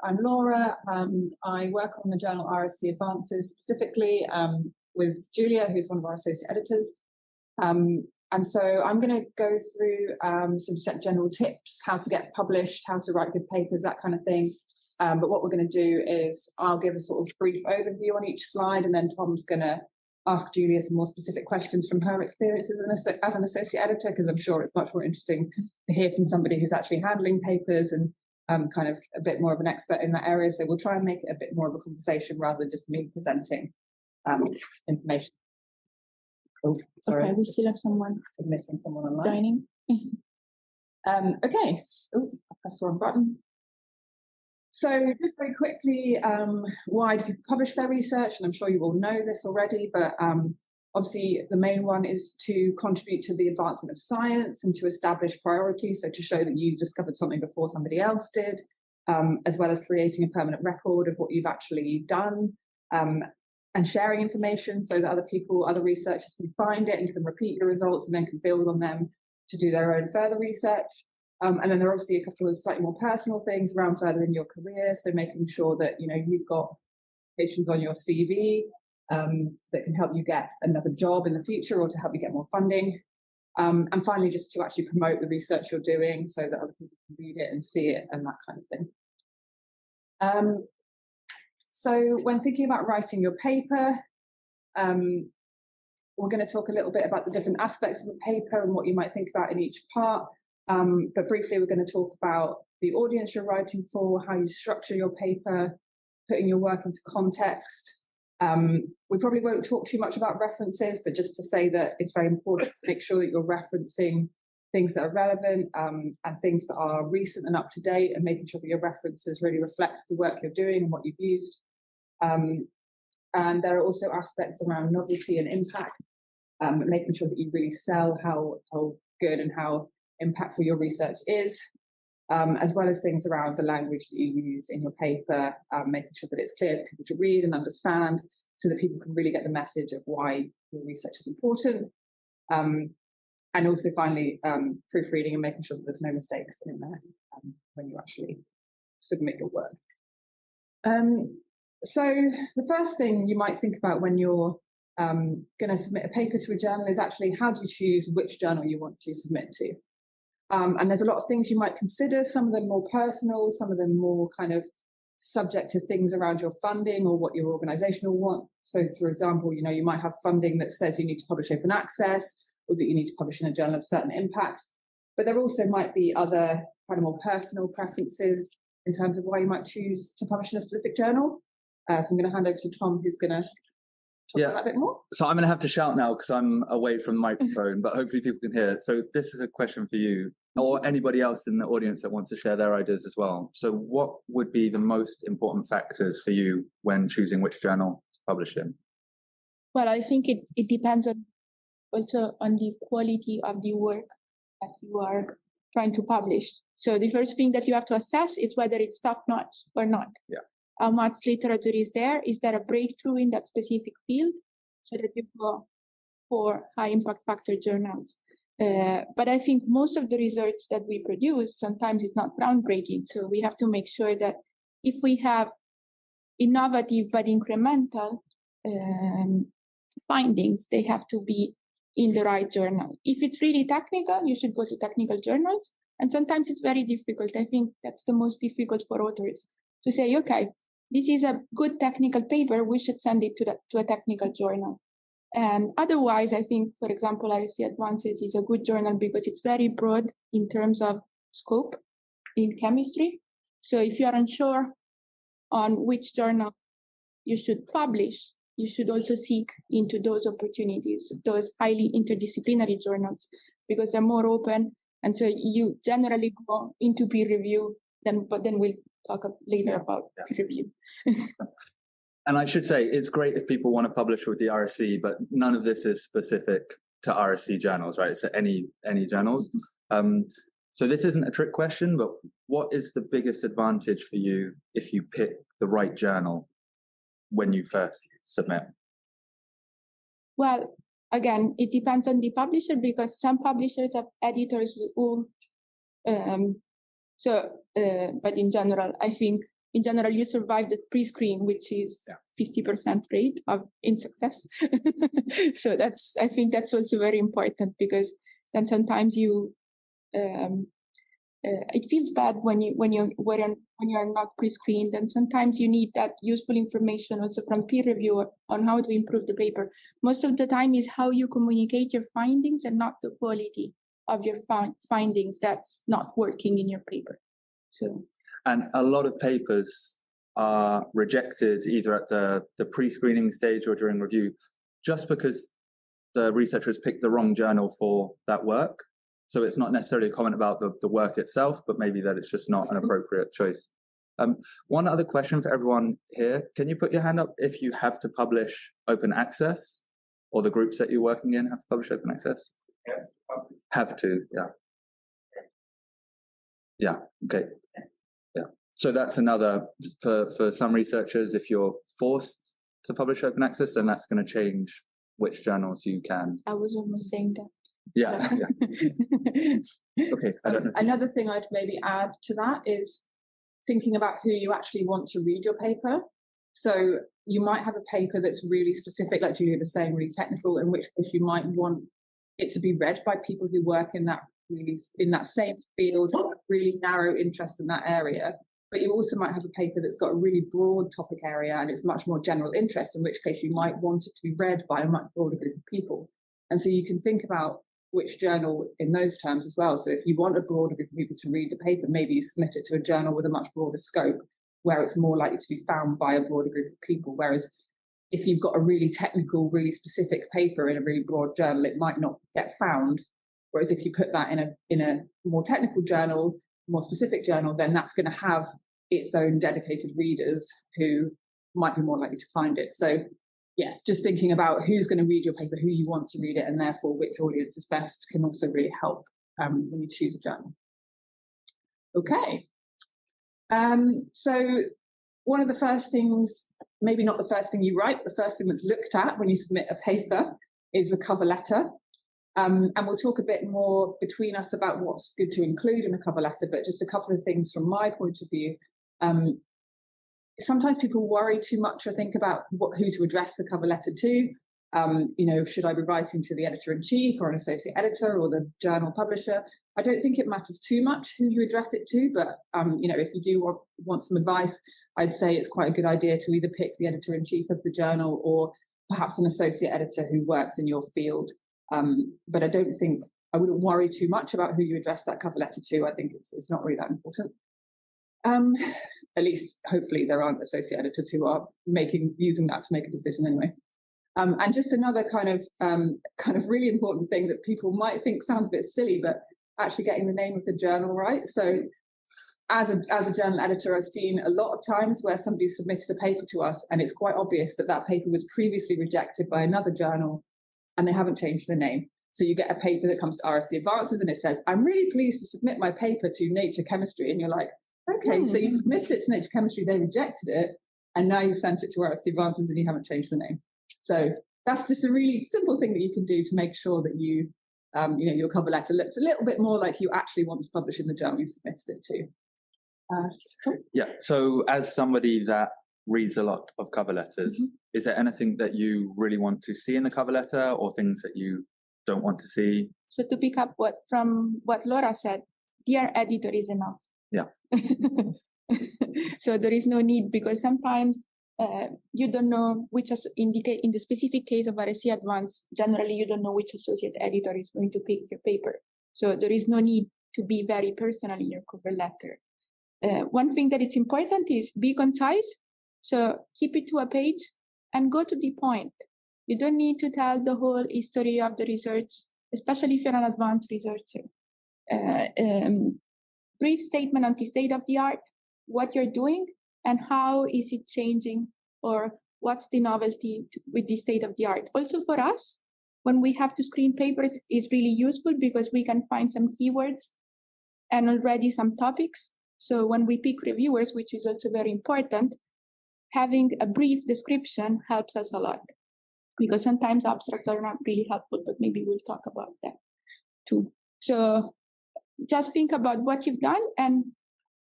I'm Laura. I work on the journal RSC Advances, specifically with Giulia, who's one of our associate editors. And so I'm going to go through some general tips, how to get published, how to write good papers, that kind of thing. But what we're going to do is I'll give a sort of brief overview on each slide, and then Tom's going to ask Giulia some more specific questions from her experiences as an associate editor, because I'm sure it's much more interesting to hear from somebody who's actually handling papers and kind of a bit more of an expert in that area. So we'll try and make it a bit more of a conversation rather than just me presenting information. Oh, sorry. Okay, we still have someone admitting someone online. joining. Okay, so I pressed the wrong button. So just very quickly, why do people publish their research? And I'm sure you all know this already, but obviously the main one is to contribute to the advancement of science and to establish priorities, so to show that you discovered something before somebody else did, as well as creating a permanent record of what you've actually done, and sharing information so that other researchers can find it and can repeat your results and then can build on them to do their own further research. And then there are obviously a couple of slightly more personal things around furthering your career. So making sure that, you know, you've got applications on your CV that can help you get another job in the future or to help you get more funding. And finally, just to actually promote the research you're doing so that other people can read it and see it and that kind of thing. So when thinking about writing your paper, we're going to talk a little bit about the different aspects of the paper and what you might think about in each part. But briefly, we're going to talk about the audience you're writing for, how you structure your paper, putting your work into context. We probably won't talk too much about references, but just to say that it's very important to make sure that you're referencing things that are relevant and things that are recent and up to date, and making sure that your references really reflect the work you're doing and what you've used. And there are also aspects around novelty and impact, making sure that you really sell how good and how impactful your research is, as well as things around the language that you use in your paper, making sure that it's clear for people to read and understand so that people can really get the message of why your research is important. And also finally, proofreading and making sure that there's no mistakes in there when you actually submit your work. So the first thing you might think about when you're going to submit a paper to a journal is actually how do you choose which journal you want to submit to? And there's a lot of things you might consider, some of them more personal, some of them more kind of subject to things around your funding or what your organization will want. So for example, you know, you might have funding that says you need to publish open access or that you need to publish in a journal of certain impact. But there also might be other kind of more personal preferences in terms of why you might choose to publish in a specific journal. So I'm going to hand over to Tom, who's going to talk about that a bit more. So I'm going to have to shout now because I'm away from the microphone, but hopefully people can hear it. So this is a question for you or anybody else in the audience that wants to share their ideas as well. So what would be the most important factors for you when choosing which journal to publish in? Well, I think it depends also on the quality of the work that you are trying to publish. So the first thing that you have to assess is whether it's top-notch or not. Yeah. How much literature is there? Is there a breakthrough in that specific field so that you go for high impact factor journals? But I think most of the research that we produce sometimes is not groundbreaking. So we have to make sure that if we have innovative but incremental findings, they have to be in the right journal. If it's really technical, you should go to technical journals. And sometimes it's very difficult. I think that's the most difficult for authors to say, okay, this is a good technical paper, we should send it to a technical journal. And otherwise, I think, for example, RSC Advances is a good journal because it's very broad in terms of scope in chemistry. So if you are unsure on which journal you should publish, you should also seek into those opportunities, those highly interdisciplinary journals, because they're more open. And so you generally go into peer review, but then we'll talk later about peer review. And I should say, it's great if people want to publish with the RSC, but none of this is specific to RSC journals, right? It's any journals. So this isn't a trick question, but what is the biggest advantage for you if you pick the right journal when you first submit? Well, again, it depends on the publisher because some publishers have editors who, but in general, I think in general, you survive the pre-screen, which is 50% rate in success. So I think that's also very important, because then sometimes it feels bad when you're not pre-screened, and sometimes you need that useful information also from peer reviewer on how to improve the paper. Most of the time is how you communicate your findings and not the quality of your findings that's not working in your paper. And a lot of papers are rejected either at the pre-screening stage or during review, just because the researchers picked the wrong journal for that work. So it's not necessarily a comment about the work itself, but maybe that it's just not an appropriate choice. One other question for everyone here. Can you put your hand up if you have to publish open access, or the groups that you're working in have to publish open access? Have to, yeah. Yeah, okay. Yeah. So that's another, for some researchers, if you're forced to publish open access, then that's going to change which journals you can. I was almost saying that. Yeah. Okay. I don't know. Another thing I'd maybe add to that is thinking about who you actually want to read your paper. So you might have a paper that's really specific, like Julia was saying, really technical, in which case you might want it to be read by people who work in that same field, really narrow interest in that area. But you also might have a paper that's got a really broad topic area and it's much more general interest, in which case you might want it to be read by a much broader group of people. And so you can think about which journal in those terms as well. So if you want a broader group of people to read the paper, maybe you submit it to a journal with a much broader scope, where it's more likely to be found by a broader group of people. Whereas if you've got a really technical, really specific paper in a really broad journal, it might not get found. Whereas if you put that in a more technical journal, more specific journal, then that's going to have its own dedicated readers who might be more likely to find it. So yeah, just thinking about who's going to read your paper, who you want to read it, and therefore which audience is best can also really help when you choose a journal. Okay. So one of the first things, maybe not the first thing you write, but the first thing that's looked at when you submit a paper is the cover letter. And we'll talk a bit more between us about what's good to include in a cover letter, but just a couple of things from my point of view. Sometimes people worry too much or think about who to address the cover letter to. Should I be writing to the editor-in-chief or an associate editor or the journal publisher? I don't think it matters too much who you address it to, but if you do want some advice, I'd say it's quite a good idea to either pick the editor-in-chief of the journal or perhaps an associate editor who works in your field. But I wouldn't worry too much about who you address that cover letter to. I think it's not really that important. At least, hopefully, there aren't associate editors who are using that to make a decision anyway. And just another kind of really important thing that people might think sounds a bit silly, but actually getting the name of the journal right. So as a journal editor, I've seen a lot of times where somebody submitted a paper to us and it's quite obvious that paper was previously rejected by another journal and they haven't changed the name. So you get a paper that comes to RSC Advances and it says, I'm really pleased to submit my paper to Nature Chemistry. And you're like, okay, so you submitted it to Nature Chemistry, they rejected it, and now you sent it to RSC Advances and you haven't changed the name. So that's just a really simple thing that you can do to make sure that your cover letter looks a little bit more like you actually want to publish in the journal you submitted it to. Yeah, so as somebody that reads a lot of cover letters, is there anything that you really want to see in the cover letter or things that you don't want to see? So to pick up from what Laura said, dear editor is enough. Yeah. So there is no need, because sometimes you don't know which in the specific case of RSC Advance, generally you don't know which associate editor is going to pick your paper. So there is no need to be very personal in your cover letter. One thing that it's important is be concise. So keep it to a page and go to the point. You don't need to tell the whole history of the research, especially if you're an advanced researcher. Brief statement on the state of the art, what you're doing, and how is it changing, or what's the novelty with the state of the art. Also for us, when we have to screen papers, it's really useful because we can find some keywords and already some topics. So when we pick reviewers, which is also very important, having a brief description helps us a lot, because sometimes abstracts are not really helpful, but maybe we'll talk about that too. So just think about what you've done and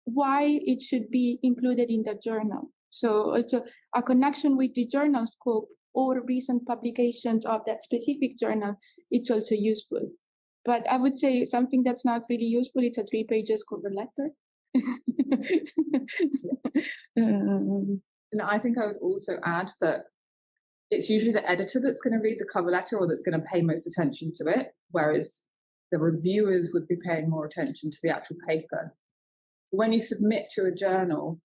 why it should be included in the journal. So also a connection with the journal scope or recent publications of that specific journal, it's also useful. But I would say something that's not really useful, it's a 3 pages cover letter. And I think I would also add that it's usually the editor that's going to read the cover letter or that's going to pay most attention to it, whereas the reviewers would be paying more attention to the actual paper. When you submit to a journal,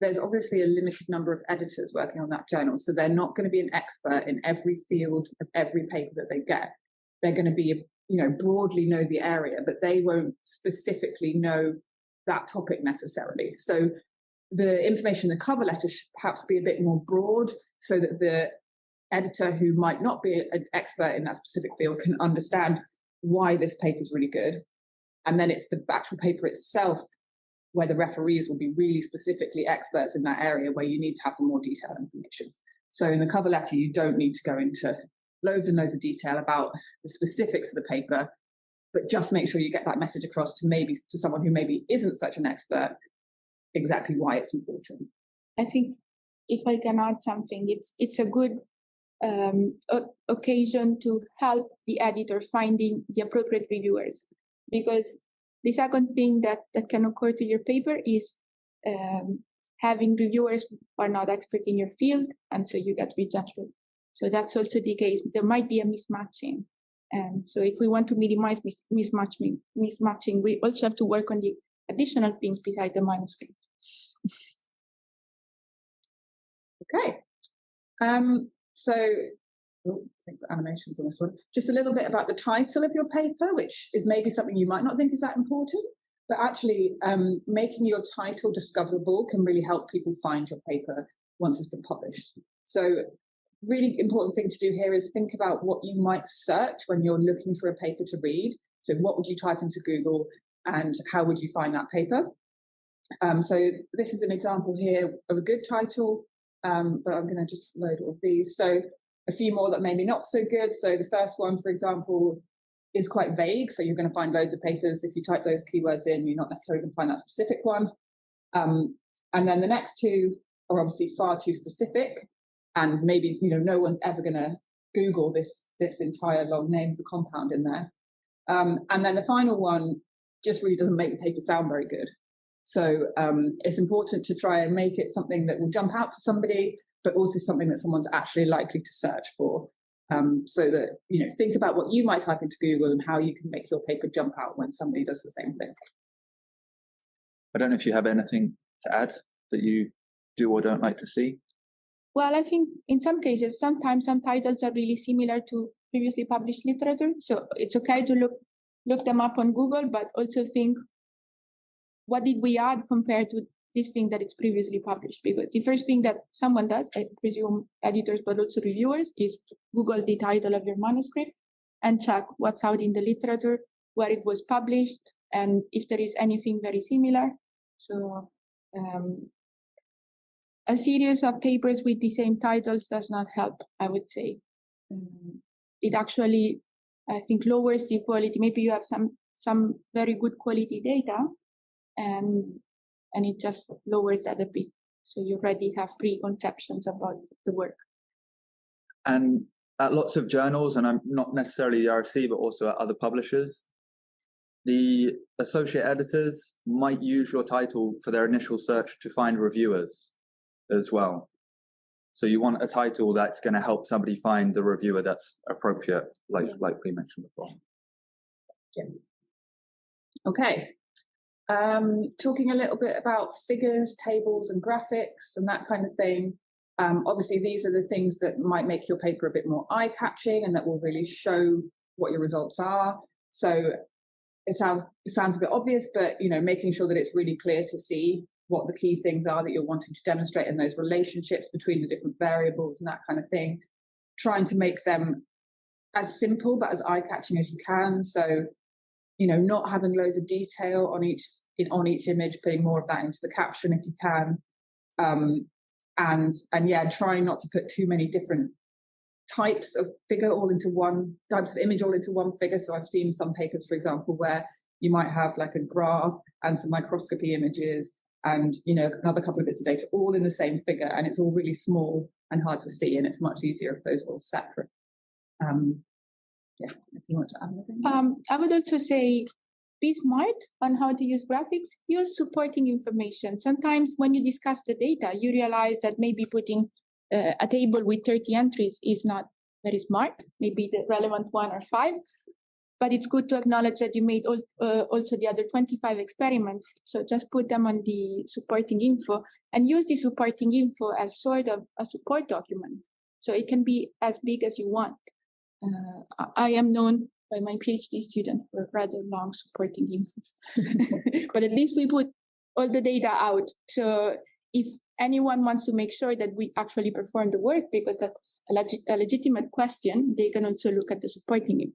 there's obviously a limited number of editors working on that journal, so they're not going to be an expert in every field of every paper that they get. They're going to be, broadly know the area, but they won't specifically know that topic necessarily. So the information in the cover letter should perhaps be a bit more broad so that the editor who might not be an expert in that specific field can understand why this paper is really good. And then it's the actual paper itself where the referees will be really specifically experts in that area where you need to have the more detailed information. So in the cover letter, you don't need to go into loads and loads of detail about the specifics of the paper, but just make sure you get that message across to someone who maybe isn't such an expert, exactly why it's important. I think if I can add something, it's a good occasion to help the editor finding the appropriate reviewers, because the second thing that can occur to your paper is having reviewers who are not expert in your field, and so you get rejected. So that's also the case. There might be a mismatching. And so if we want to minimize mismatching, we also have to work on the additional things beside the manuscript. Okay. So I think the animations on this one. Just a little bit about the title of your paper, which is maybe something you might not think is that important, but actually making your title discoverable can really help people find your paper once it's been published. So really important thing to do here is think about what you might search when you're looking for a paper to read. So what would you type into Google and how would you find that paper? So this is an example here of a good title, but I'm going to just load all of these. So a few more that maybe not so good. So the first one, for example, is quite vague. So you're going to find loads of papers. If you type those keywords in, you're not necessarily going to find that specific one. And then the next two are obviously far too specific. And maybe, no one's ever going to Google this entire long name of the compound in there. And then the final one just really doesn't make the paper sound very good. So it's important to try and make it something that will jump out to somebody, but also something that someone's actually likely to search for. So that, think about what you might type into Google and how you can make your paper jump out when somebody does the same thing. I don't know if you have anything to add that you do or don't like to see. Well, I think in some cases, sometimes some titles are really similar to previously published literature. So it's okay to look them up on Google, but also think, what did we add compared to this thing that it's previously published? Because the first thing that someone does, I presume editors, but also reviewers, is Google the title of your manuscript and check what's out in the literature, where it was published, and if there is anything very similar. So a series of papers with the same titles does not help, I would say. It actually, I think, lowers the quality. Maybe you have some very good quality data, and it just lowers that a bit. So you already have preconceptions about the work. And at lots of journals, and I'm not necessarily the RSC, but also at other publishers, the associate editors might use your title for their initial search to find reviewers as well. So you want a title that's going to help somebody find the reviewer that's appropriate, like we mentioned before. Yeah. Okay. Talking a little bit about figures, tables, and graphics and that kind of thing. Obviously, these are the things that might make your paper a bit more eye-catching and that will really show what your results are. So it sounds a bit obvious, but making sure that it's really clear to see what the key things are that you're wanting to demonstrate and those relationships between the different variables and that kind of thing. Trying to make them as simple but as eye-catching as you can. So not having loads of detail on each image, putting more of that into the caption if you can, and trying not to put too many different types of image all into one figure. So I've seen some papers, for example, where you might have like a graph and some microscopy images and, another couple of bits of data all in the same figure, and it's all really small and hard to see, and it's much easier if those are all separate. If you want to add anything. I would also say be smart on how to use graphics. Use supporting information. Sometimes when you discuss the data, you realize that maybe putting a table with 30 entries is not very smart, maybe the relevant 1 or 5, but it's good to acknowledge that you made also the other 25 experiments. So just put them on the supporting info and use the supporting info as sort of a support document. So it can be as big as you want. I am known by my PhD student for rather long supporting info, but at least we put all the data out. So if anyone wants to make sure that we actually perform the work, because that's a legitimate question, they can also look at the supporting info.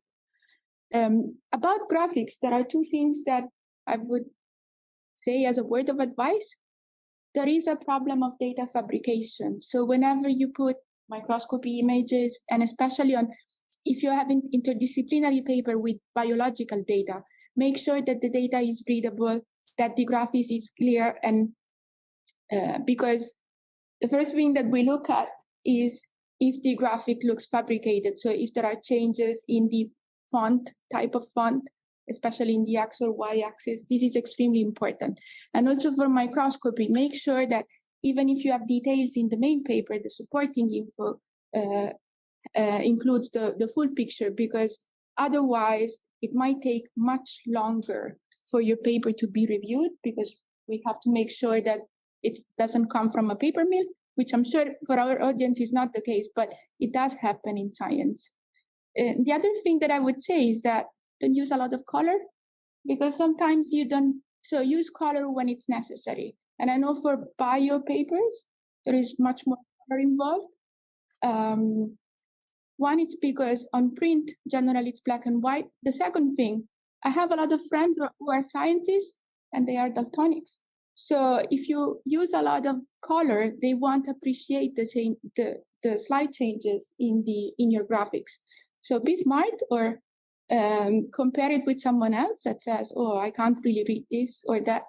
About graphics, there are 2 things that I would say as a word of advice. There is a problem of data fabrication. So whenever you put microscopy images, and especially if you have an interdisciplinary paper with biological data, make sure that the data is readable, that the graphics is clear, and because the first thing that we look at is if the graphic looks fabricated. So if there are changes in the font, type of font, especially in the X or Y axis, this is extremely important. And also for microscopy, make sure that even if you have details in the main paper, the supporting info includes the full picture, because otherwise it might take much longer for your paper to be reviewed, because we have to make sure that it doesn't come from a paper mill, which I'm sure for our audience is not the case, but it does happen in science. The other thing that I would say is that don't use a lot of color, because sometimes you don't, so use color when it's necessary. And I know for bio papers, there is much more color involved. One, it's because on print, generally it's black and white. The second thing, I have a lot of friends who are scientists and they are daltonics. So if you use a lot of color, they won't appreciate the slight changes in your graphics. So be smart, or compare it with someone else that says, oh, I can't really read this or that.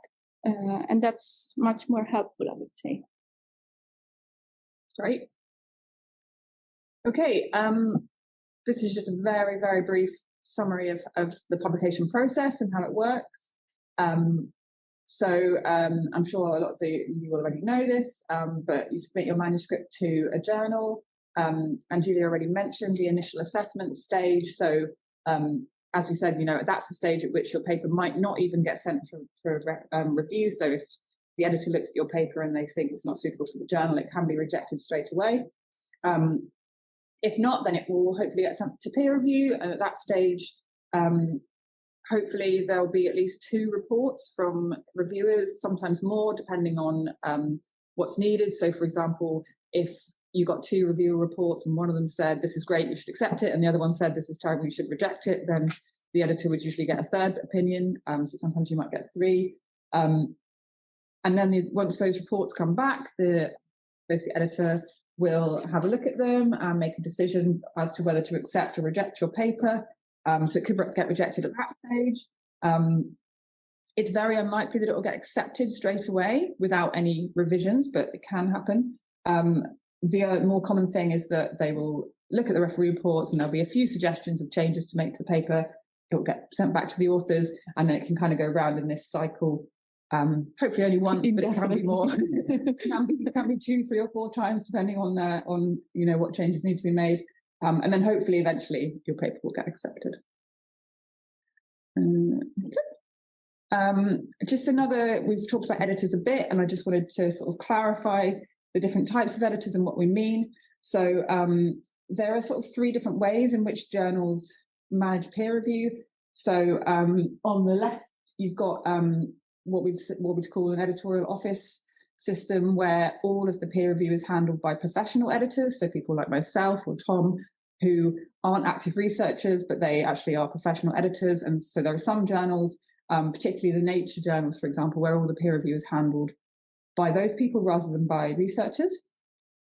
And that's much more helpful, I would say. Great. Okay, this is just a very, very brief summary of the publication process and how it works. So I'm sure a lot of you already know this, but you submit your manuscript to a journal, and Julia already mentioned the initial assessment stage. So as we said, that's the stage at which your paper might not even get sent for review. So if the editor looks at your paper and they think it's not suitable for the journal, it can be rejected straight away. If not, then it will hopefully get sent to peer review. And at that stage, hopefully there'll be at least 2 reports from reviewers, sometimes more, depending on what's needed. So for example, if you got 2 reviewer reports and one of them said, this is great, you should accept it, and the other one said, this is terrible, you should reject it, then the editor would usually get a 3rd opinion. So sometimes you might get 3. And then once those reports come back, the editor will have a look at them and make a decision as to whether to accept or reject your paper. So it could get rejected at that stage. It's very unlikely that it will get accepted straight away without any revisions, but it can happen. The more common thing is that they will look at the referee reports and there'll be a few suggestions of changes to make to the paper. It will get sent back to the authors, and then it can kind of go around in this cycle. Hopefully only once, but it can be more. It can be 2, 3, or 4 times, depending on what changes need to be made. And then hopefully eventually your paper will get accepted. Just we've talked about editors a bit, and I just wanted to sort of clarify the different types of editors and what we mean. So there are sort of 3 different ways in which journals manage peer review. So on the left, you've got what we'd call an editorial office system, where all of the peer review is handled by professional editors, so people like myself or Tom, who aren't active researchers, but they actually are professional editors. And so there are some journals, particularly the nature journals, for example, where all the peer review is handled by those people rather than by researchers.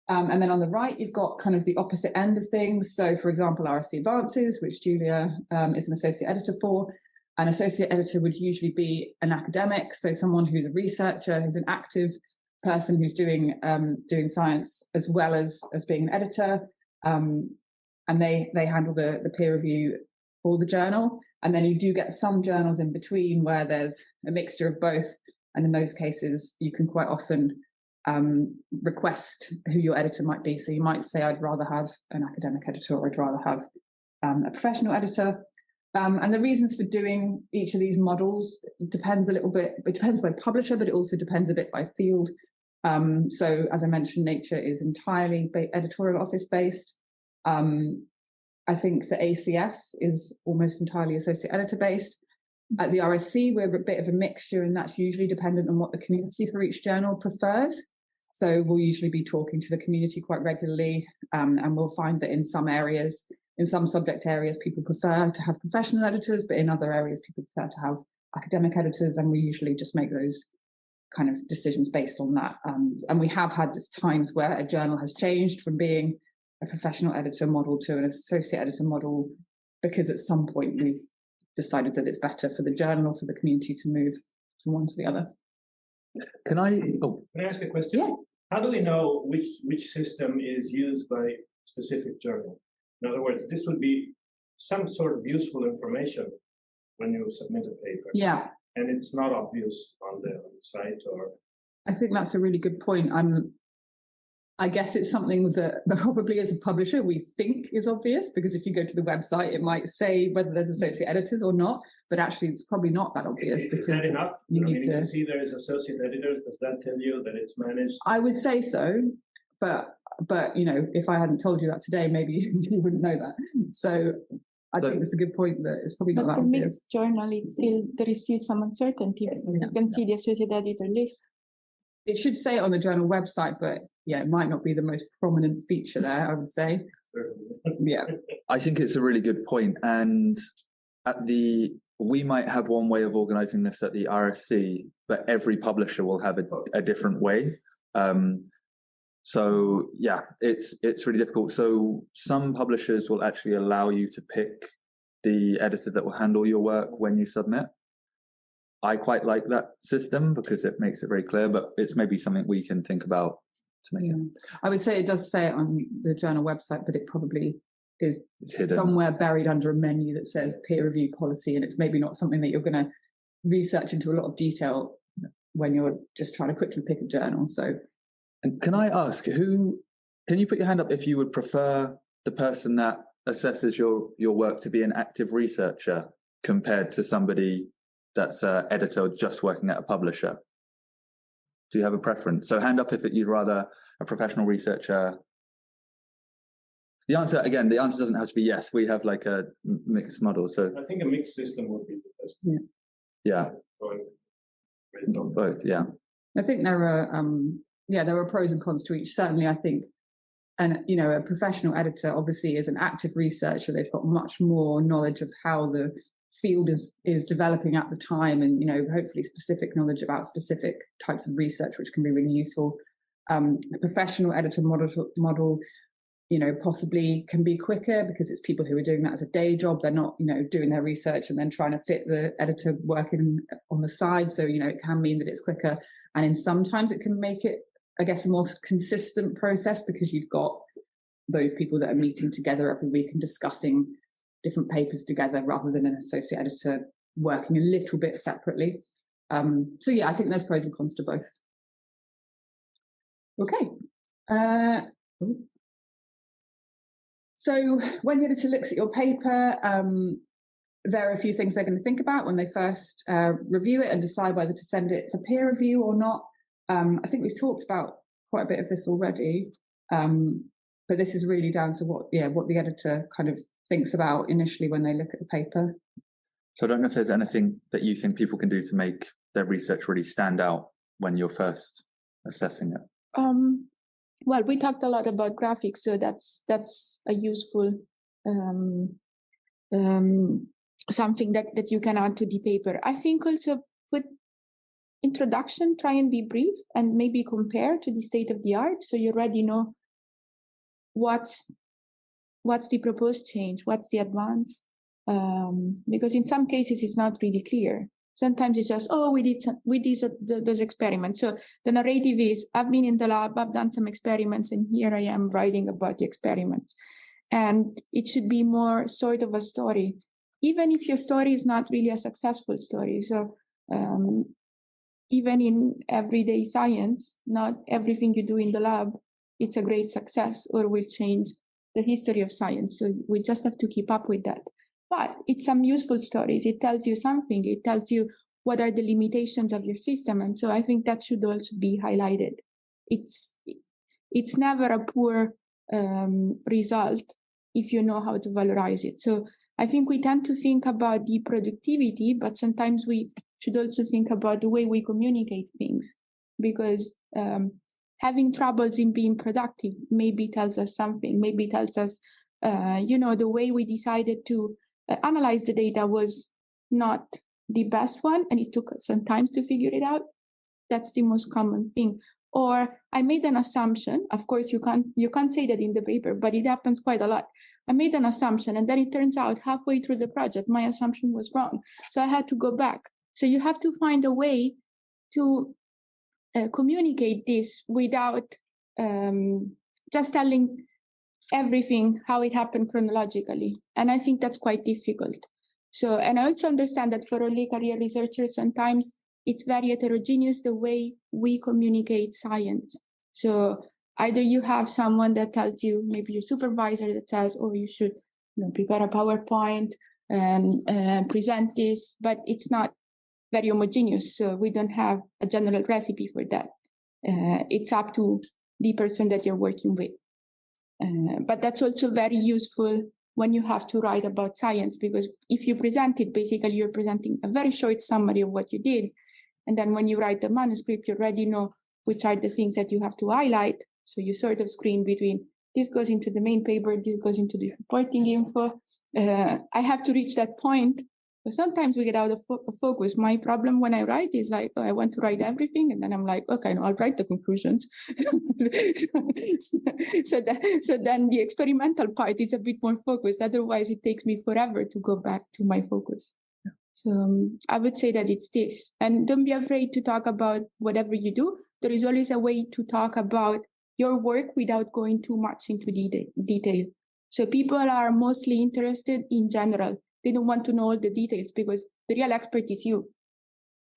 And then on the right, you've got kind of the opposite end of things. So, for example, RSC Advances, which Julia is an associate editor for, An associate editor would usually be an academic, so someone who's a researcher, who's an active person who's doing science as well as being an editor, and they handle the peer review for the journal. And then you do get some journals in between where there's a mixture of both, and in those cases you can quite often request who your editor might be. So you might say, I'd rather have an academic editor, or I'd rather have a professional editor. And the reasons for doing each of these models depends a little bit. It depends by publisher, but it also depends a bit by field. So as I mentioned, Nature is entirely editorial office based. I think the ACS is almost entirely associate editor based. At the RSC, we're a bit of a mixture, and that's usually dependent on what the community for each journal prefers. So we'll usually be talking to the community quite regularly, and we'll find that in some areas, in some subject areas, people prefer to have professional editors, but in other areas, people prefer to have academic editors, and we usually just make those kind of decisions based on that. And we have had times where a journal has changed from being a professional editor model to an associate editor model, because at some point we've decided that it's better for the journal or for the community to move from one to the other. Can I ask a question? Yeah. How do we know which system is used by a specific journal? In other words, this would be some sort of useful information when you submit a paper. Yeah. And it's not obvious on the site, or? I think that's a really good point. I guess it's something that probably as a publisher we think is obvious, because if you go to the website, it might say whether there's associate editors or not, but actually it's probably not that obvious. Is that enough? You need to see there is associate editors. Does that tell you that it's managed? I would say so, but you know, if I hadn't told you that today, maybe you wouldn't know that. So I think it's a good point that it's probably not that obvious. Mixed journal, there is still some uncertainty. You can see the associate editor list. It should say it on the journal website, but yeah, it might not be the most prominent feature there, I would say. Yeah. I think it's a really good point. And we might have one way of organizing this at the RSC, but every publisher will have a different way. So yeah, it's really difficult. So some publishers will actually allow you to pick the editor that will handle your work when you submit. I quite like that system because it makes it very clear, but it's maybe something we can think about to make it. I would say it does say it on the journal website, but it probably is hidden somewhere buried under a menu that says peer review policy, and it's maybe not something that you're going to research into a lot of detail when you're just trying to quickly pick a journal. So, and can I ask, can you put your hand up if you would prefer the person that assesses your work to be an active researcher compared to somebody that's an editor just working at a publisher? Do you have a preference? So hand up if you'd rather a professional researcher. The answer doesn't have to be yes. We have like a mixed model. So I think a mixed system would be the best. Yeah. Both, yeah. I think there are pros and cons to each. Certainly, I think, and you know, a professional editor obviously is an active researcher. They've got much more knowledge of how the field is developing at the time, and you know, hopefully specific knowledge about specific types of research, which can be really useful. The professional editor model, you know, possibly can be quicker because it's people who are doing that as a day job. They're not, you know, doing their research and then trying to fit the editor working on the side. So, you know, it can mean that it's quicker, and in sometimes it can make it, I guess, a more consistent process because you've got those people that are meeting together every week and discussing different papers together rather than an associate editor working a little bit separately. So yeah, I think there's pros and cons to both. Okay. So when the editor looks at your paper, there are a few things they're going to think about when they first review it and decide whether to send it for peer review or not. I think we've talked about quite a bit of this already, but this is really down to what the editor kind of thinks about initially when they look at the paper. So I don't know if there's anything that you think people can do to make their research really stand out when you're first assessing it. Well, we talked a lot about graphics, so that's a useful something that you can add to the paper. I think also put introduction, try and be brief and maybe compare to the state of the art, so you already know what's the proposed change, what's the advance, because in some cases it's not really clear. Sometimes it's just, oh, we did those experiments. So the narrative is, I've been in the lab, I've done some experiments, and here I am writing about the experiments. And it should be more sort of a story, even if your story is not really a successful story. So even in everyday science, not everything you do in the lab, it's a great success or will change the history of science. So we just have to keep up with that. But it's some useful stories. It tells you something. It tells you what are the limitations of your system. And so I think that should also be highlighted. It's never a poor result if you know how to valorize it. So I think we tend to think about the productivity, but sometimes we should also think about the way we communicate things, because having troubles in being productive maybe tells us something. Maybe tells us, the way we decided to analyze the data was not the best one, and it took us some time to figure it out. That's the most common thing. Or I made an assumption. Of course, you can't say that in the paper, but it happens quite a lot. I made an assumption, and then it turns out halfway through the project, my assumption was wrong. So I had to go back. So you have to find a way to communicate this without just telling everything how it happened chronologically. And I think that's quite difficult. So, and I also understand that for early career researchers, sometimes it's very heterogeneous the way we communicate science. So either you have someone that tells you, maybe your supervisor that says, oh, you should prepare a PowerPoint and present this, but it's not very homogeneous. So we don't have a general recipe for that. It's up to the person that you're working with. But that's also very useful when you have to write about science, because if you present it, basically you're presenting a very short summary of what you did. And then when you write the manuscript, you already know which are the things that you have to highlight. So you sort of screen between this goes into the main paper, this goes into the reporting info. I have to reach that point. But sometimes we get out of focus. My problem when I write is like, I want to write everything. And then I'm like, okay, no, I'll write the conclusions. So then the experimental part is a bit more focused. Otherwise, it takes me forever to go back to my focus. Yeah. So I would say that it's this. And don't be afraid to talk about whatever you do. There is always a way to talk about your work without going too much into detail. So people are mostly interested in general. They don't want to know all the details because the real expert is you.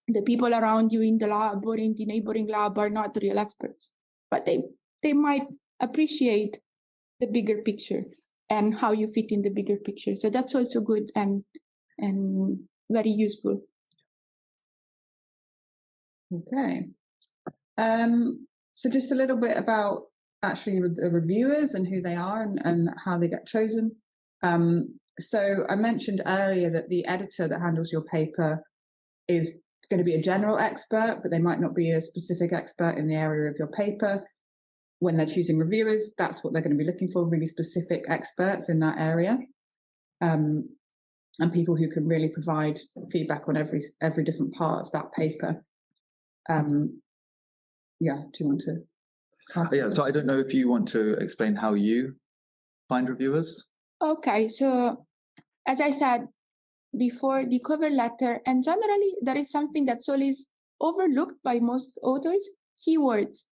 The people around you in the lab or in the neighboring lab are not the real experts, but they might appreciate the bigger picture and how you fit in the bigger picture. So that's also good and very useful. Okay. So just a little bit about actually the reviewers and who they are and how they get chosen. So I mentioned earlier that the editor that handles your paper is going to be a general expert, but they might not be a specific expert in the area of your paper. When they're choosing reviewers, that's what they're going to be looking for, really specific experts in that area. And people who can really provide feedback on every different part of that paper. Do you want to? Yeah, so I don't know if you want to explain how you find reviewers. Okay, so as I said before, the cover letter, and generally there is something that's always overlooked by most authors, keywords.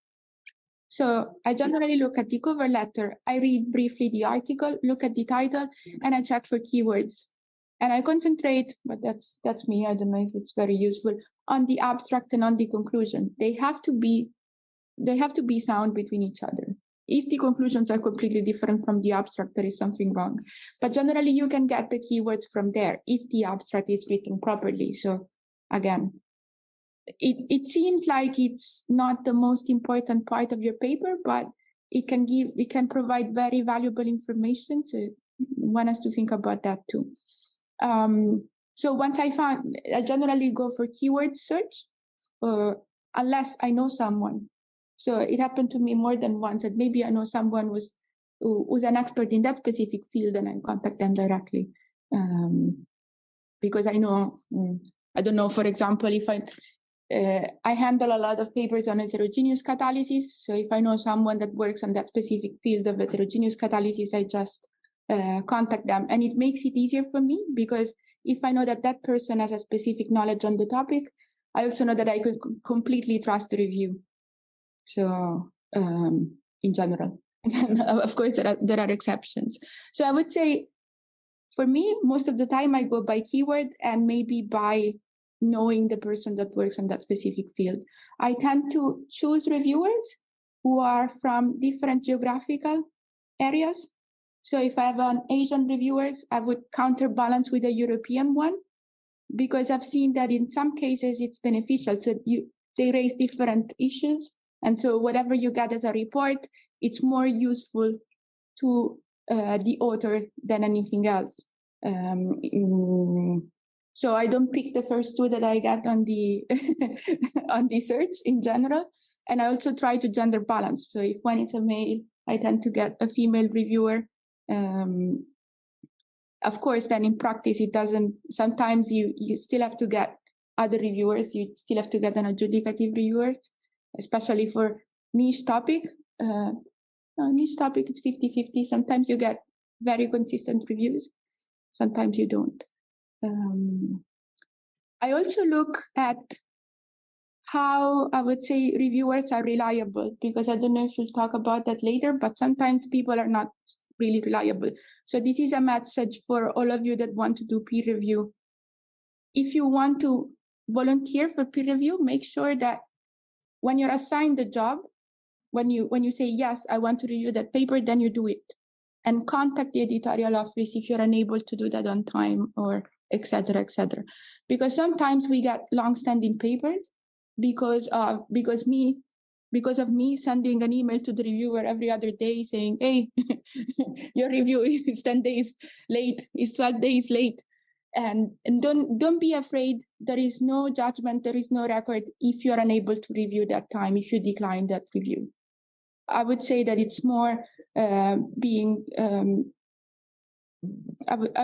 So I generally look at the cover letter, I read briefly the article, look at the title, and I check for keywords. And I concentrate, but that's me, I don't know if it's very useful, on the abstract and on the conclusion. They have to be sound between each other. If the conclusions are completely different from the abstract, there is something wrong. But generally, you can get the keywords from there if the abstract is written properly. So again, it seems like it's not the most important part of your paper, but it can provide very valuable information. So one has to think about that too. So once I generally go for keyword search, unless I know someone. So it happened to me more than once that maybe I know someone who's an expert in that specific field and I contact them directly. Because I know, I don't know, for example, if I handle a lot of papers on heterogeneous catalysis. So if I know someone that works on that specific field of heterogeneous catalysis, I just contact them. And it makes it easier for me because if I know that that person has a specific knowledge on the topic, I also know that I could completely trust the review. So in general, of course, there are exceptions. So I would say for me, most of the time I go by keyword and maybe by knowing the person that works on that specific field. I tend to choose reviewers who are from different geographical areas. So if I have an Asian reviewers, I would counterbalance with a European one, because I've seen that in some cases it's beneficial. So they raise different issues. And so whatever you get as a report, it's more useful to the author than anything else. So I don't pick the first two that I get on the on the search in general. And I also try to gender balance. So if one is a male, I tend to get a female reviewer. Of course, then in practice, it doesn't, sometimes you still have to get other reviewers. You still have to get an adjudicative reviewers, especially for niche topic. Niche topic, it's 50-50. Sometimes you get very consistent reviews. Sometimes you don't. I also look at how I would say reviewers are reliable, because I don't know if we'll talk about that later, but sometimes people are not really reliable. So this is a message for all of you that want to do peer review. If you want to volunteer for peer review, make sure that when you're assigned the job, when you say, yes, I want to review that paper, then you do it. And contact the editorial office if you're unable to do that on time, or et cetera, et cetera. Because sometimes we get long-standing papers because of me sending an email to the reviewer every other day saying, hey, your review is 10 days late, is 12 days late. And don't be afraid. There is no judgment, there is no record if you're unable to review that time, if you decline that review. I would say that it's more I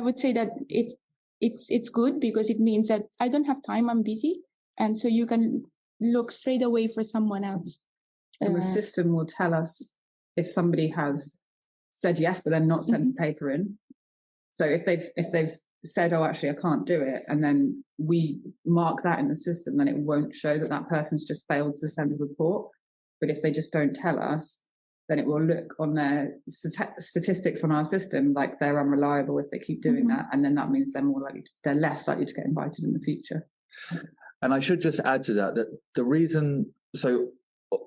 would say that it's good, because it means that I don't have time, I'm busy. And so you can look straight away for someone else. And the system will tell us if somebody has said yes, but then not sent a paper in. So if they've said, oh, actually, I can't do it, and then we mark that in the system, then it won't show that that person's just failed to send a report. But if they just don't tell us, then it will look on their statistics on our system like they're unreliable if they keep doing that. And then that means they're less likely to get invited in the future. And I should just add to that the reason, so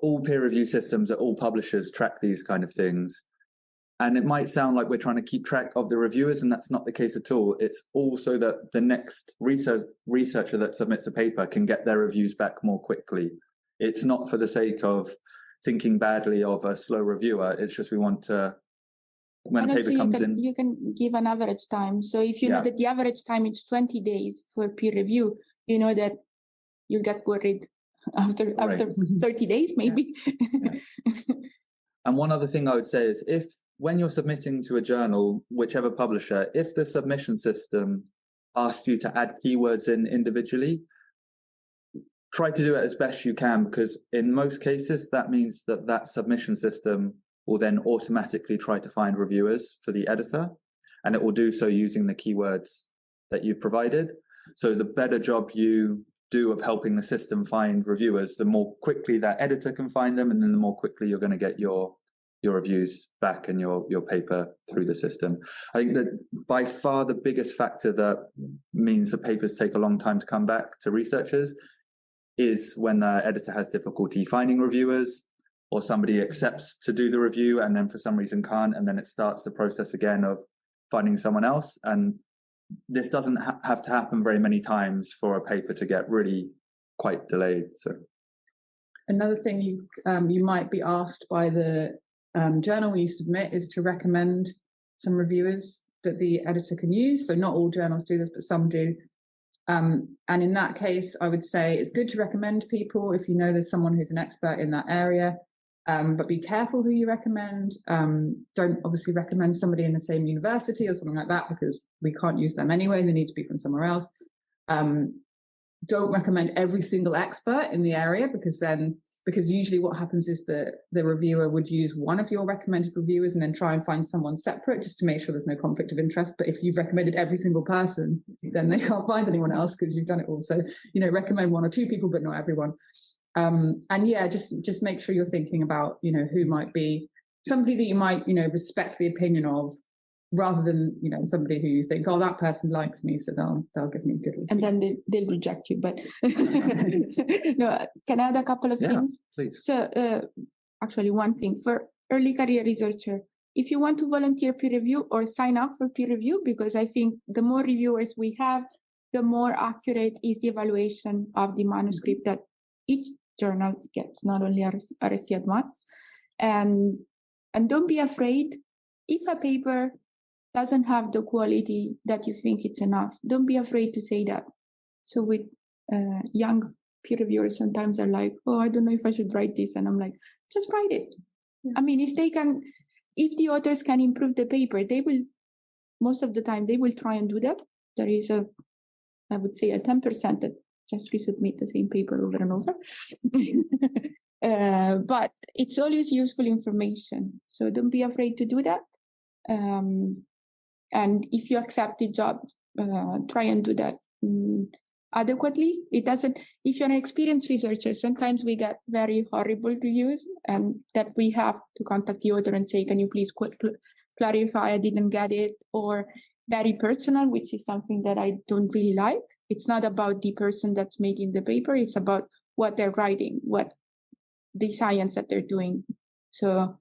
all peer review systems at all publishers track these kind of things. And it might sound like we're trying to keep track of the reviewers, and that's not the case at all. It's also that the next researcher that submits a paper can get their reviews back more quickly. It's not for the sake of thinking badly of a slow reviewer. It's just we want to, when a paper comes in. You can give an average time. So if you know that the average time is 20 days for peer review, you know that you'll get worried after 30 days, maybe. And one other thing I would say is, when you're submitting to a journal, whichever publisher, if the submission system asks you to add keywords in individually, try to do it as best you can, because in most cases, that means that submission system will then automatically try to find reviewers for the editor, and it will do so using the keywords that you've provided. So the better job you do of helping the system find reviewers, the more quickly that editor can find them, and then the more quickly you're going to get your reviews back and your paper through the system. I think that by far the biggest factor that means the papers take a long time to come back to researchers is when the editor has difficulty finding reviewers, or somebody accepts to do the review and then for some reason can't, and then it starts the process again of finding someone else. And this doesn't have to happen very many times for a paper to get really quite delayed. So another thing you might be asked by the journal when you submit is to recommend some reviewers that the editor can use. So not all journals do this, but some do. And in that case, I would say it's good to recommend people if you know there's someone who's an expert in that area, but be careful who you recommend. Don't obviously recommend somebody in the same university or something like that, because we can't use them anyway. They need to be from somewhere else. Don't recommend every single expert in the area, because then because usually what happens is that the reviewer would use one of your recommended reviewers and then try and find someone separate just to make sure there's no conflict of interest. But if you've recommended every single person, then they can't find anyone else because you've done it all. So, recommend one or two people, but not everyone. And yeah, just make sure you're thinking about, who might be somebody that you might, respect the opinion of, rather than, somebody who you think, oh, that person likes me, so they'll give me a good review. And then they'll reject you. But no, can I add a couple of things? Please. So actually, one thing for early career researcher, if you want to volunteer peer review or sign up for peer review, because I think the more reviewers we have, the more accurate is the evaluation of the manuscript that each journal gets, not only RSC Advances. And don't be afraid if a paper doesn't have the quality that you think it's enough. Don't be afraid to say that. So with young peer reviewers, sometimes they're like, oh, I don't know if I should write this. And I'm like, just write it. Yeah. I mean, if the authors can improve the paper, they will, most of the time, they will try and do that. There is I would say a 10% that just resubmit the same paper over and over. But it's always useful information. So don't be afraid to do that. And if you accept the job, try and do that adequately. It doesn't, if you're an experienced researcher, sometimes we get very horrible reviews and that we have to contact the author and say, can you please clarify, I didn't get it, or very personal, which is something that I don't really like. It's not about the person that's making the paper, it's about what they're writing, what the science that they're doing. So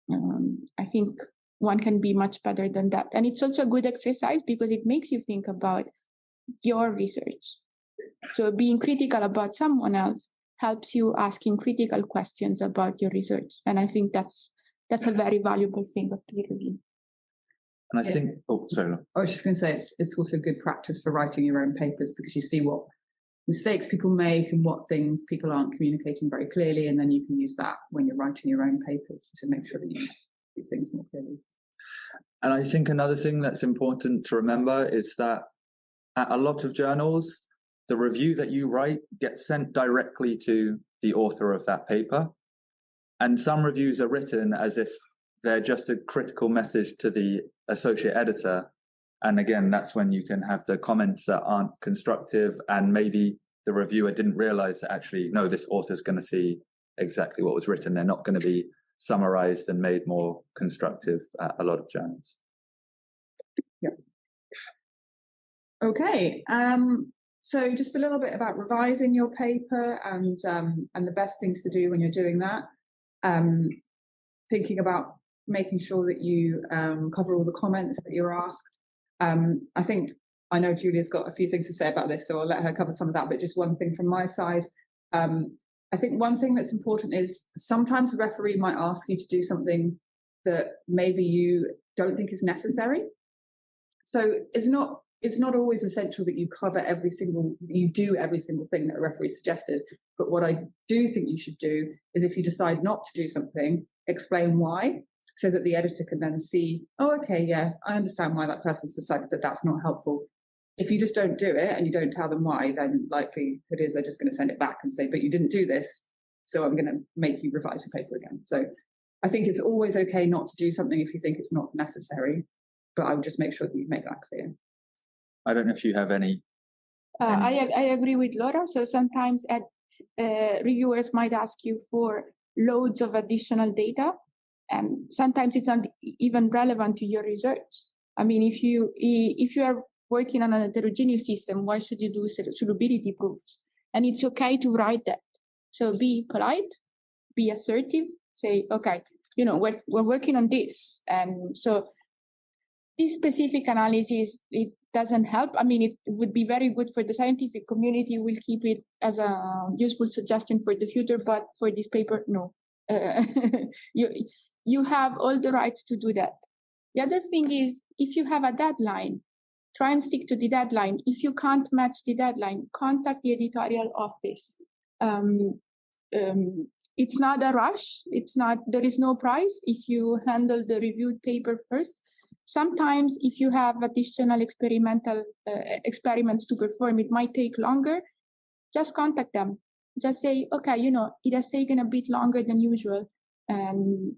I think one can be much better than that. And it's also a good exercise because it makes you think about your research. So being critical about someone else helps you asking critical questions about your research. And I think that's a very valuable thing of peer review. And I think, sorry. I was just going to say it's also good practice for writing your own papers because you see what mistakes people make and what things people aren't communicating very clearly. And then you can use that when you're writing your own papers to make sure that you do things more clearly. And I think another thing that's important to remember is that at a lot of journals, the review that you write gets sent directly to the author of that paper. And some reviews are written as if they're just a critical message to the associate editor. And again, that's when you can have the comments that aren't constructive and maybe the reviewer didn't realize that actually, no, this author's going to see exactly what was written. They're not going to be summarized and made more constructive at a lot of journals. Yeah. Okay. So just a little bit about revising your paper and the best things to do when you're doing that. Thinking about making sure that you cover all the comments that you're asked. I know Julia's got a few things to say about this, so I'll let her cover some of that, but just one thing from my side. I think one thing that's important is sometimes the referee might ask you to do something that maybe you don't think is necessary. So it's not always essential that you do every single thing that a referee suggested. But what I do think you should do is if you decide not to do something, explain why, so that the editor can then see, oh, okay, yeah, I understand why that person's decided that that's not helpful. If you just don't do it and you don't tell them why, then likely it is they're just going to send it back and say, but you didn't do this, so I'm going to make you revise your paper again. So I think it's always okay not to do something if you think it's not necessary, but I would just make sure that you make that clear. I don't know if you have any. I agree with Laura. So sometimes reviewers might ask you for loads of additional data, and sometimes it's not even relevant to your research. I mean, if you are working on a heterogeneous system, why should you do solubility proofs? And it's okay to write that. So be polite, be assertive, say, okay, we're working on this. And so this specific analysis, it doesn't help. I mean, it would be very good for the scientific community. We'll keep it as a useful suggestion for the future, but for this paper, no. You have all the rights to do that. The other thing is, if you have a deadline, try and stick to the deadline. If you can't match the deadline, contact the editorial office. It's not a rush. There is no prize if you handle the reviewed paper first. Sometimes if you have additional experimental experiments to perform, it might take longer. Just contact them. just say, okay, it has taken a bit longer than usual, and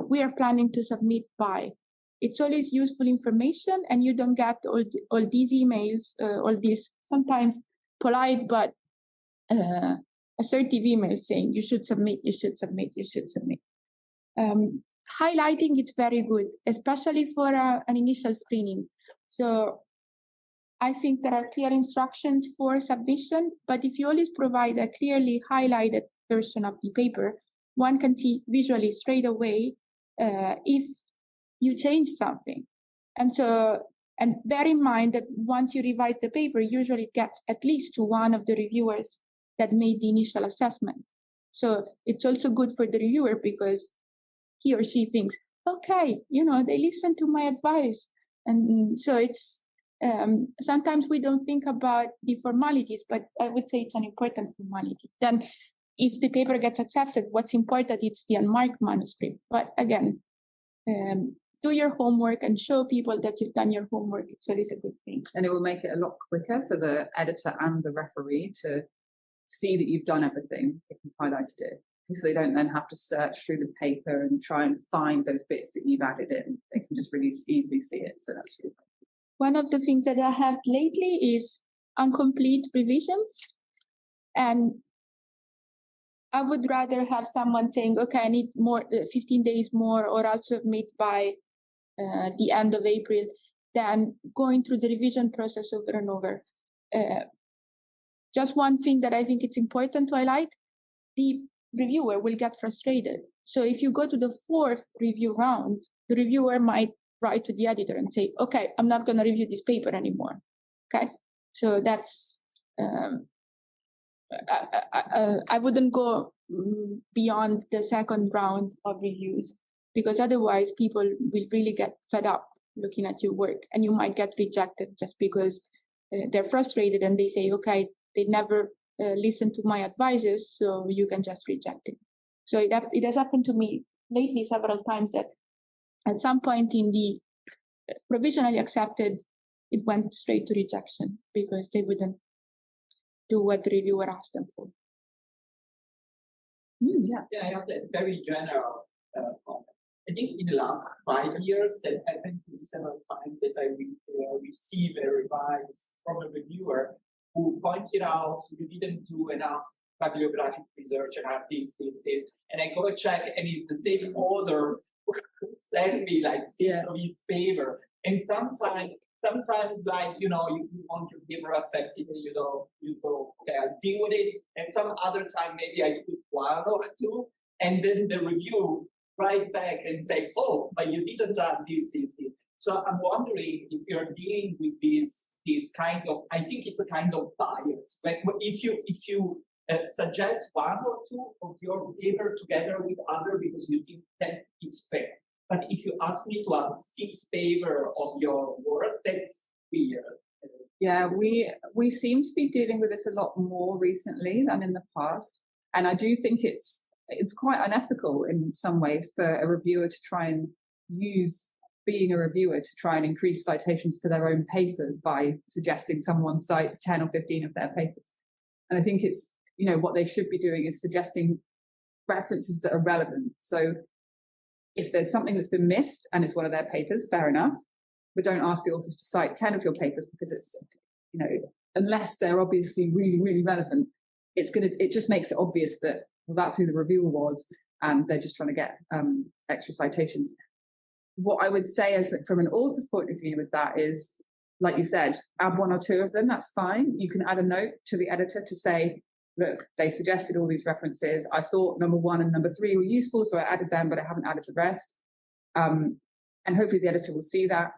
we are planning to submit by. It's always useful information, and you don't get all these emails, all these sometimes polite but assertive emails saying you should submit, you should submit, you should submit. Highlighting it's very good, especially for an initial screening. So I think there are clear instructions for submission, but if you always provide a clearly highlighted version of the paper, one can see visually straight away if you change something. And bear in mind that once you revise the paper, usually it gets at least to one of the reviewers that made the initial assessment. So it's also good for the reviewer because he or she thinks, okay, they listened to my advice. And so it's, sometimes we don't think about the formalities, but I would say it's an important formality. Then if the paper gets accepted, what's important is the unmarked manuscript. But again, do your homework and show people that you've done your homework. So it's a good thing. And it will make it a lot quicker for the editor and the referee to see that you've done everything if you've highlighted it, because they don't then have to search through the paper and try and find those bits that you've added in. They can just really easily see it. So that's really good. One of the things that I have lately is incomplete revisions. And I would rather have someone saying, okay, I need more, 15 days more, or I'll submit by the end of April, than going through the revision process over and over. Just one thing that I think it's important to highlight, the reviewer will get frustrated. So if you go to the 4th review round, the reviewer might write to the editor and say, okay, I'm not going to review this paper anymore. Okay, so that's, I wouldn't go beyond the 2nd round of reviews, because otherwise people will really get fed up looking at your work, and you might get rejected just because they're frustrated and they say, okay, they never listen to my advices, so you can just reject it. So it has happened to me lately several times that at some point in the provisionally accepted, it went straight to rejection because they wouldn't do what the reviewer asked them for. Yeah, I have a very general comment. I think in the last 5 years, that happened to me several times that I receive a revise from a reviewer who pointed out you didn't do enough bibliographic research and have this. And I go check, and it's the same author who sent me like of his paper. And sometimes like, you want your paper accepted and you go, okay, I'll deal with it. And some other time, maybe I put 1 or 2, and then the review write back and say, oh, but you didn't have this. So I'm wondering if you're dealing with this kind of, I think it's a kind of bias. Like if you suggest 1 or 2 of your paper together with other because you think that it's fair. But if you ask me to have 6 paper of your work, that's weird. Yeah, we seem to be dealing with this a lot more recently than in the past. And I do think it's quite unethical in some ways for a reviewer to try and use being a reviewer to try and increase citations to their own papers by suggesting someone cites 10 or 15 of their papers. And I think it's, what they should be doing is suggesting references that are relevant. So if there's something that's been missed and it's one of their papers, fair enough, but don't ask the authors to cite 10 of your papers because it's, unless they're obviously really, really relevant, it just makes it obvious that that's who the reviewer was and they're just trying to get extra citations. What I would say is that from an author's point of view with that is, like you said, add 1 or 2 of them, that's fine. You can add a note to the editor to say, look, they suggested all these references. I thought number 1 and number 3 were useful, so I added them, but I haven't added the rest. And hopefully the editor will see that.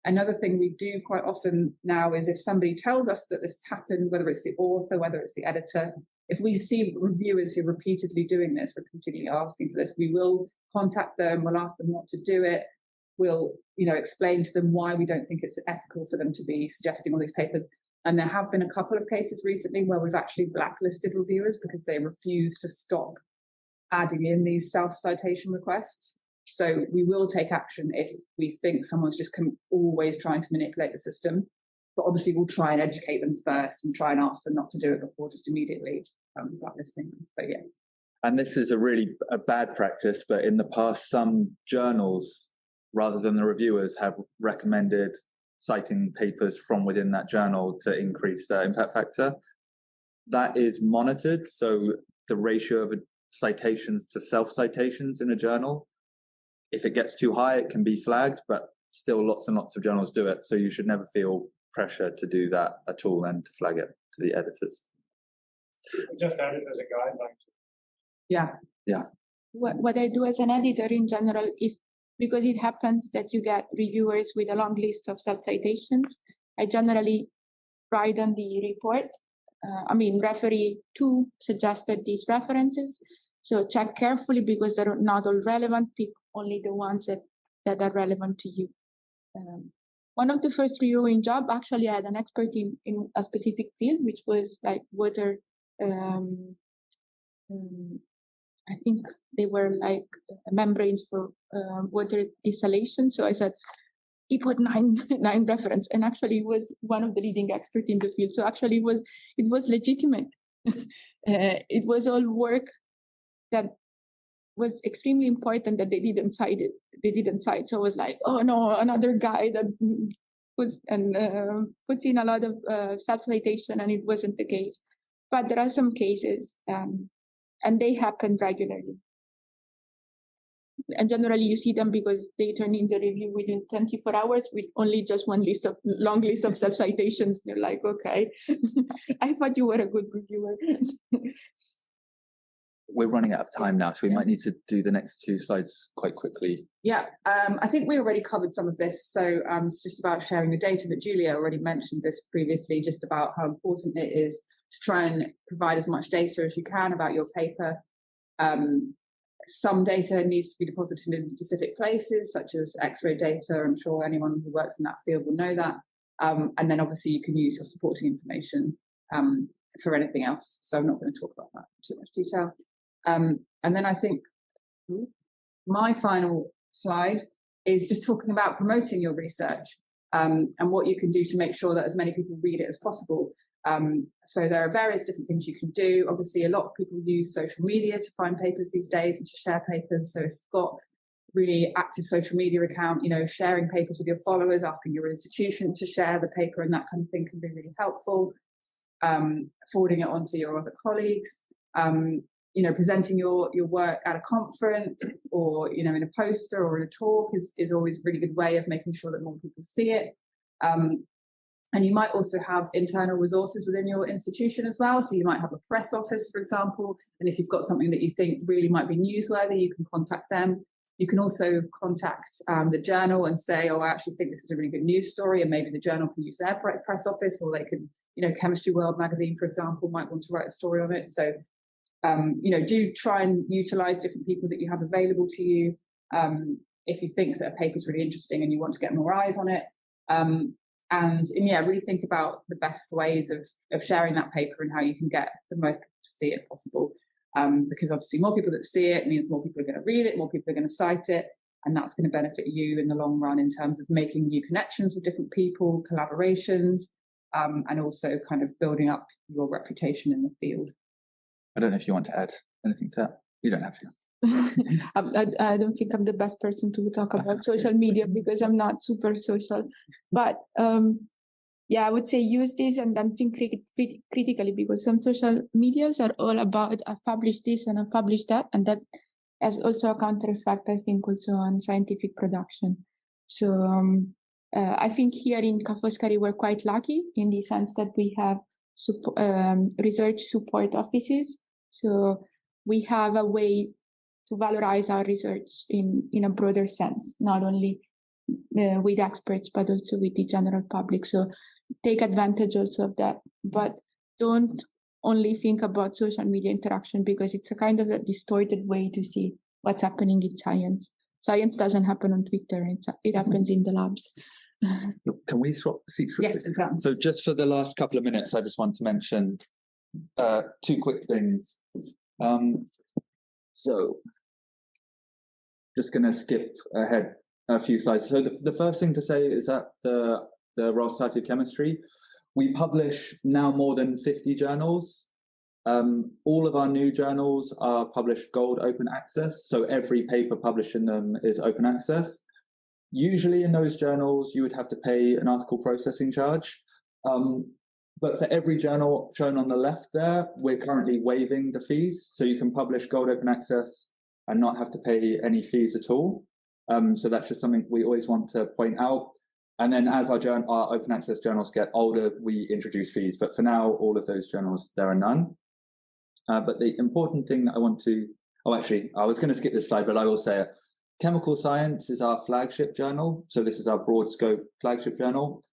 Another thing we do quite often now is if somebody tells us that this has happened, whether it's the author, whether it's the editor, if we see reviewers who are repeatedly doing this, we're continually asking for this, we will contact them, we'll ask them not to do it, we'll explain to them why we don't think it's ethical for them to be suggesting all these papers. And there have been a couple of cases recently where we've actually blacklisted reviewers because they refuse to stop adding in these self-citation requests. So we will take action if we think someone's just always trying to manipulate the system. But obviously we'll try and educate them first and try and ask them not to do it before just immediately blacklisting them. But yeah. And this is a bad practice, but in the past, some journals, rather than the reviewers, have recommended citing papers from within that journal to increase their impact factor. That is monitored, so the ratio of citations to self-citations in a journal, if it gets too high, it can be flagged, but still lots and lots of journals do it, so you should never feel pressure to do that at all and to flag it to the editors. Just add it as a guideline. Yeah. What I do as an editor in general, because it happens that you get reviewers with a long list of self-citations, I generally write on the report, referee to suggested these references. So check carefully because they're not all relevant, pick only the ones that are relevant to you. One of the first reviewing job actually had an expert in a specific field, which was like water. I think they were like membranes for water distillation. So I said, he put nine reference, and actually he was one of the leading experts in the field. So actually it was legitimate. It was all work that was extremely important that they didn't cite it. They didn't cite. So I was like, oh no, another guy that puts in a lot of self-citation, and it wasn't the case. But there are some cases, and they happen regularly. And generally you see them because they turn in the review within 24 hours with only just one long list of self-citations. They're like, okay, I thought you were a good reviewer. We're running out of time now, so we might need to do the next two slides quite quickly. Yeah, I think we already covered some of this. So it's just about sharing the data, but Giulia already mentioned this previously, just about how important it is to try and provide as much data as you can about your paper. Some data needs to be deposited in specific places, such as X-ray data. I'm sure anyone who works in that field will know that. And then obviously you can use your supporting information for anything else. So I'm not going to talk about that in too much detail. And then I think my final slide is just talking about promoting your research and what you can do to make sure that as many people read it as possible. So there are various different things you can do. Obviously, a lot of people use social media to find papers these days and to share papers. So if you've got really active social media account, sharing papers with your followers, asking your institution to share the paper and that kind of thing can be really helpful. Forwarding it on to your other colleagues. Presenting your work at a conference or, in a poster or in a talk is always a really good way of making sure that more people see it. And you might also have internal resources within your institution as well. So you might have a press office, for example, and if you've got something that you think really might be newsworthy, you can contact them. You can also contact the journal and say, oh, I actually think this is a really good news story, and maybe the journal can use their press office, or they can, Chemistry World magazine, for example, might want to write a story on it. So, do try and utilize different people that you have available to you. If you think that a paper is really interesting and you want to get more eyes on it. And really think about the best ways of sharing that paper and how you can get the most people to see it possible. Because obviously more people that see it means more people are going to read it, more people are going to cite it, and that's going to benefit you in the long run in terms of making new connections with different people, collaborations, and also kind of building up your reputation in the field. I don't know if you want to add anything to that. You don't have to. I don't think I'm the best person to talk about social media because I'm not super social. But I would say use this and then think critically, because some social medias are all about I publish this and I publish that, and that has also a counter effect, I think, also on scientific production. So I think here in Ca Foscari we're quite lucky in the sense that we have research support offices. So we have a way to valorize our research in a broader sense, not only with experts, but also with the general public. So take advantage also of that. But don't only think about social media interaction, because it's a kind of a distorted way to see what's happening in science. Science doesn't happen on Twitter. It happens in the labs. Can we swap seats quickly? Yes, we can. So just for the last couple of minutes, I just want to mention two quick things. So just going to skip ahead a few slides. So the first thing to say is that the Royal Society of Chemistry, we publish now more than 50 journals. All of our new journals are published gold open access, so every paper published in them is open access. Usually in those journals, you would have to pay an article processing charge. But for every journal shown on the left there, we're currently waiving the fees. So you can publish gold open access and not have to pay any fees at all. So that's just something we always want to point out. And then as our open access journals get older, we introduce fees. But for now, all of those journals, there are none. But the important thing that I want to, I was going to skip this slide, but I will say it. Chemical Science is our flagship journal. So this is our broad scope flagship journal.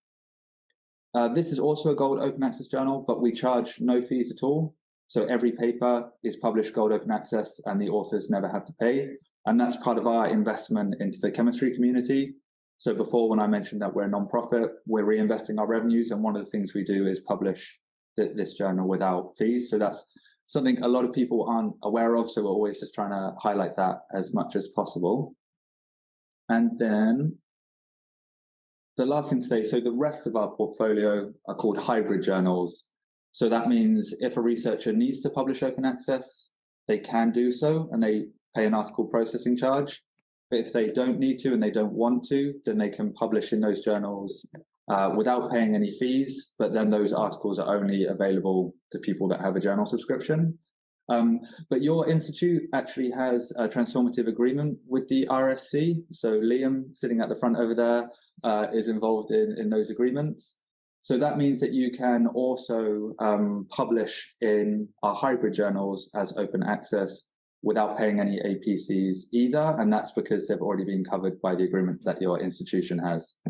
This is also a gold open access journal, but we charge no fees at all. So every paper is published gold open access and the authors never have to pay. And that's part of our investment into the chemistry community. So before, when I mentioned that we're a non-profit, we're reinvesting our revenues. And one of the things we do is publish this journal without fees. So that's something a lot of people aren't aware of. So we're always just trying to highlight that as much as possible. And then the last thing to say, so the rest of our portfolio are called hybrid journals. So that means if a researcher needs to publish open access, they can do so and they pay an article processing charge. But if they don't need to and they don't want to, then they can publish in those journals without paying any fees. But then those articles are only available to people that have a journal subscription. But your institute actually has a transformative agreement with the RSC. So Liam, sitting at the front over there, is involved in those agreements. So that means that you can also publish in our hybrid journals as open access without paying any APCs either. And that's because they've already been covered by the agreement that your institution has.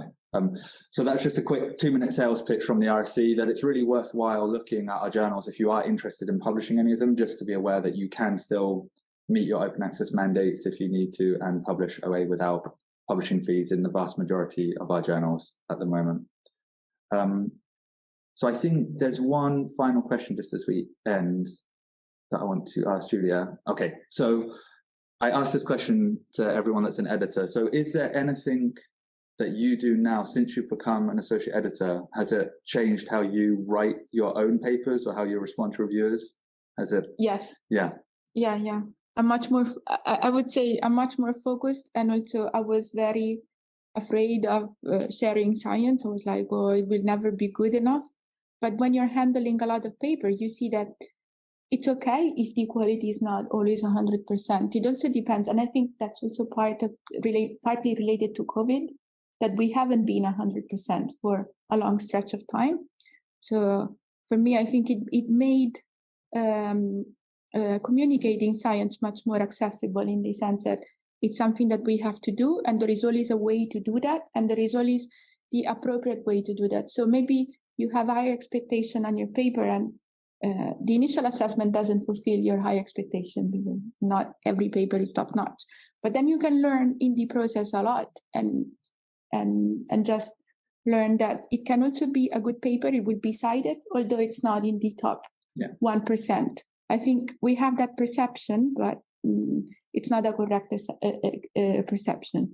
So that's just a quick 2-minute sales pitch from the RSC that it's really worthwhile looking at our journals if you are interested in publishing any of them, just to be aware that you can still meet your open access mandates if you need to and publish OA without publishing fees in the vast majority of our journals at the moment. So I think there's one final question just as we end that I want to ask Giulia. Okay, so I asked this question to everyone that's an editor. So is there anything that you do now since you've become an associate editor? Has it changed how you write your own papers or how you respond to reviewers? Has it? Yes. Yeah. Yeah. I'm much more, I would say I'm much more focused. And also I was very afraid of sharing science. I was like, oh, it will never be good enough. But when you're handling a lot of paper, you see that it's okay if the quality is not always 100%. It also depends. And I think that's also partly related to COVID, that we haven't been 100% for a long stretch of time. So for me, I think it made communicating science much more accessible in the sense that it's something that we have to do, and there is always a way to do that, and there is always the appropriate way to do that. So maybe you have high expectation on your paper and the initial assessment doesn't fulfill your high expectation because not every paper is top notch. But then you can learn in the process a lot and just learn that it can also be a good paper. It will be cited, although it's not in the top 1%. I think we have that perception, but it's not a correct perception.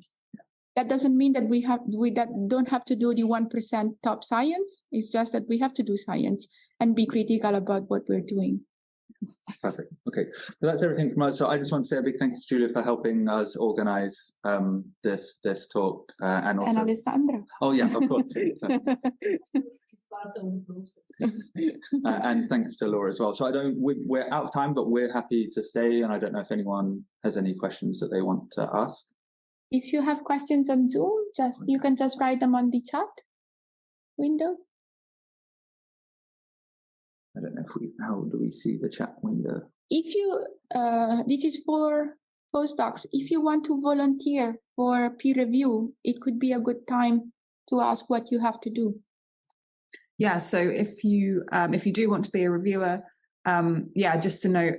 That doesn't mean that we don't have to do the 1% top science. It's just that we have to do science and be critical about what we're doing. Perfect. Okay, so that's everything from us. So I just want to say a big thanks to Giulia for helping us organize this talk and also Alessandra. Oh yeah, of course. It's part of the process. And thanks to Laura as well. So we're out of time, but we're happy to stay. And I don't know if anyone has any questions that they want to ask. If you have questions on Zoom, you can just write them on the chat window. I don't know how do we see the chat window? If you, this is for postdocs. If you want to volunteer for peer review, it could be a good time to ask what you have to do. Yeah, so if you do want to be a reviewer, just to note,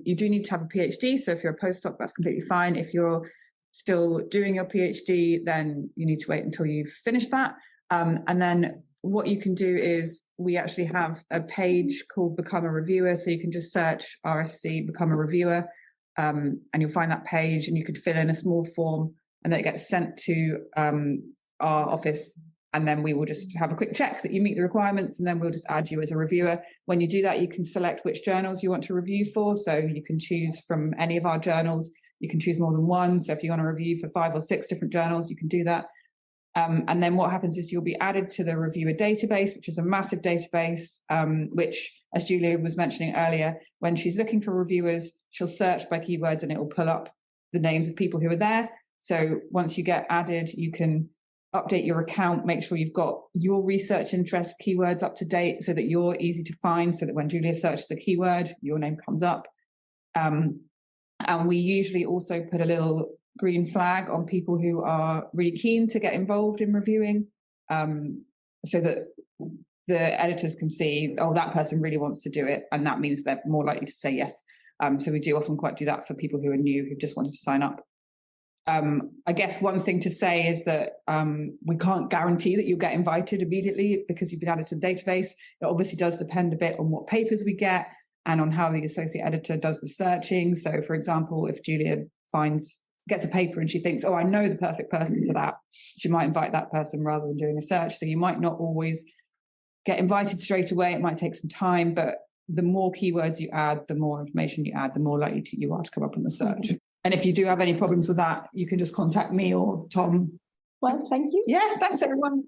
you do need to have a PhD. So if you're a postdoc, that's completely fine. If you're still doing your PhD, then you need to wait until you've finished that. And then what you can do is we actually have a page called Become a Reviewer. So you can just search RSC Become a Reviewer and you'll find that page and you could fill in a small form and then it gets sent to our office and then we will just have a quick check that you meet the requirements, and then we'll just add you as a reviewer. When you do that, you can select which journals you want to review for. So you can choose from any of our journals. You can choose more than one. So if you want to review for 5 or 6 different journals, you can do that. And then what happens is you'll be added to the reviewer database, which is a massive database, which, as Julia was mentioning earlier, when she's looking for reviewers, she'll search by keywords and it will pull up the names of people who are there. So once you get added, you can update your account, make sure you've got your research interest keywords up to date so that you're easy to find, so that when Julia searches a keyword, your name comes up. And we usually also put a little green flag on people who are really keen to get involved in reviewing, so that the editors can see, oh, that person really wants to do it, and that means they're more likely to say yes. So we do often quite do that for people who are new, who just wanted to sign up. I guess one thing to say is that we can't guarantee that you'll get invited immediately because you've been added to the database. It obviously does depend a bit on what papers we get and on how the associate editor does the searching. So, for example, if Julia gets a paper and she thinks, oh, I know the perfect person for that, she might invite that person rather than doing a search. So you might not always get invited straight away. It might take some time, but the more keywords you add, the more information you add, the more likely you are to come up in the search. And if you do have any problems with that, you can just contact me or Tom. Well, thank you. Yeah, thanks everyone.